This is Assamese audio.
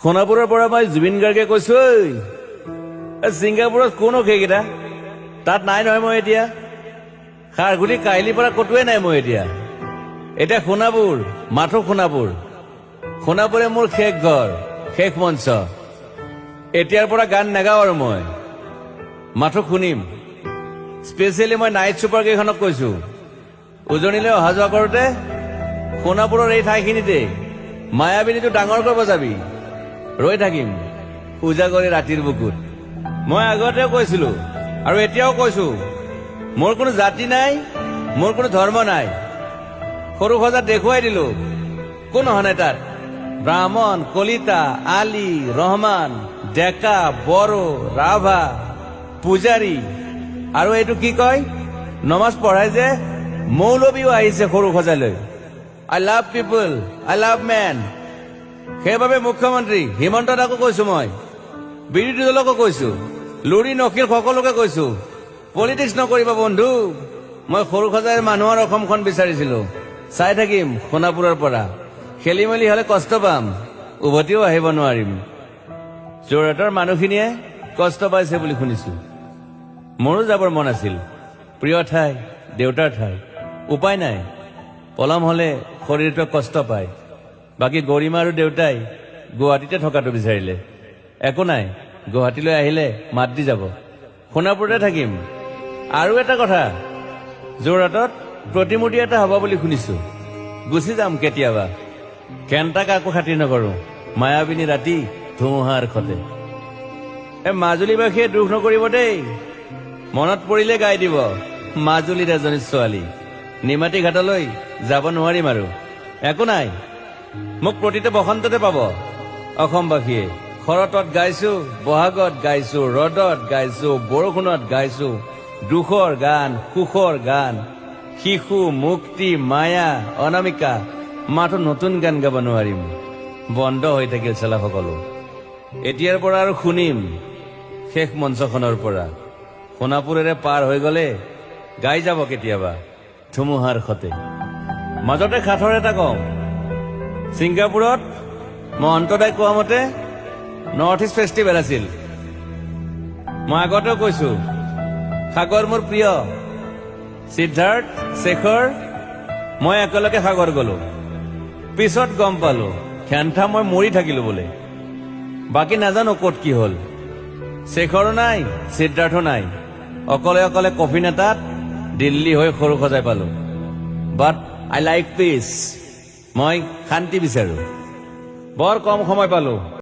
সোণাপুৰৰ পৰা মই জুবিন গাৰ্গে কৈছো, ছিংগাপুৰত কোন সেইকেইটা তাত নাই নহয়। মই এতিয়া খাৰঘুলি কাহিলীৰ পৰা কতোৱে নাই। মই এতিয়া সোণাপুৰ, মাথো সোণাপুৰ। সোণাপুৰে মোৰ শেষ ঘৰ, শেষ মঞ্চ। এতিয়াৰ পৰা গান নাগাওঁ আৰু মই মাথো শুনিম। স্পেচিয়েলি মই নাইট ছুপাৰ কেইখনক কৈছো, উজনিলৈ অহা যোৱা কৰোঁতে সোণাপুৰৰ এই ঠাইখিনিতে মায়াবিনীটো ডাঙৰকৈ বজাবি। ৰৈ থাকিম উজাগৰি ৰাতিৰ বুকুত। মই আগতেও কৈছিলো আৰু এতিয়াও কৈছো, মোৰ কোনো জাতি নাই, মোৰ কোনো ধৰ্ম নাই। সৰু সজাত দেখুৱাই দিলো কোন অহা নাই তাত। ব্ৰাহ্মণ, কলিতা, আলী, ৰহমান, ডেকা, বড়ো, ৰাভা, পূজাৰী আৰু এইটো কি কয় নমাজ পঢ়াই যে মৌলবীও আহিছে সৰু সজালৈ। I love people, I love man. সেইবাবে মুখ্যমন্ত্ৰী হিমন্ত দাকো কৈছো, মই বিৰোধী দলকো কৈছো, লুৰি নকিৰ সকলোকে কৈছো, পলিটিক্স নকৰিবা বন্ধু। মই সৰু সজাই মানুহৰ অসমখন বিচাৰিছিলো। চাই থাকিম সোণাপুৰৰ পৰা। খেলি মেলি হলে কষ্ট পাম, উভতিও আহিব নোৱাৰিম। যোৰহাটৰ মানুহখিনিয়ে কষ্ট পাইছে বুলি শুনিছো। মোৰো যাবৰ মন আছিল। প্ৰিয় ঠাই, দেউতাৰ ঠাই। উপায় নাই, পলম হলে শৰীৰটোৱে কষ্ট পায়। বাকী গৰিমা আৰু দেউতাই গুৱাহাটীতে থকাটো বিচাৰিলে। একো নাই, গুৱাহাটীলৈ আহিলে মাত দি যাব। সোণাপুৰতে থাকিম। আৰু এটা কথা, যোৰহাটত প্ৰতিমূৰ্তি এটা হ'ব বুলি শুনিছো। গুচি যাম কেতিয়াবা। কেণ্টা কাকো খাতিৰ নকৰো। মায়াবিনী ৰাতি ধুমুহাৰ খতে। মাজুলীবাসীয়ে দুখ নকৰিব দেই। মনত পৰিলে গাই দিব মাজুলীৰ এজনী ছোৱালী। নিমাতী ঘাটলৈ যাব নোৱাৰিম আৰু। একো নাই, মোক প্ৰতিটো বসন্ততে পাব অসমবাসীয়ে। শৰতত গাইছো, বহাগত গাইছো, ৰদত গাইছো, বৰষুণত গাইছো। দুখৰ গান, সুখৰ গান, শিশু, মুক্তি, মায়া, অনামিকা। মাথো নতুন গান গাব নোৱাৰিম। বন্ধ হৈ থাকিল চেলা সকলো। এতিয়াৰ পৰা আৰু শুনিম শেষ মঞ্চখনৰ পৰা। সোণাপুৰেৰে পাৰ হৈ গলে গাই যাব কেতিয়াবা ধুমুহাৰ খতে। মাজতে সাঁথৰ এটা কওঁ, ছিংগাপুৰত মহন্তদাই কোৱা মতে নৰ্থ ইষ্ট ফেষ্টিভেল আছিল। মই আগতেও কৈছো, সাগৰ মোৰ প্ৰিয়। সিদ্ধাৰ্থ, শেখৰ, মই একেলগে সাগৰ গলো। পিছত গম পালো খেন্থা মই মৰি থাকিলো বোলে। বাকী নাজানো ক'ত কি হল। শেখৰো নাই, সিদ্ধাৰ্থো নাই। অকলে অকলে কফিন এটাত দিল্লী হৈ সৰু সজাই পালো। বাট আই লাইক পিচ। মই শান্তি বিচাৰো। বৰ কম সময় পালো।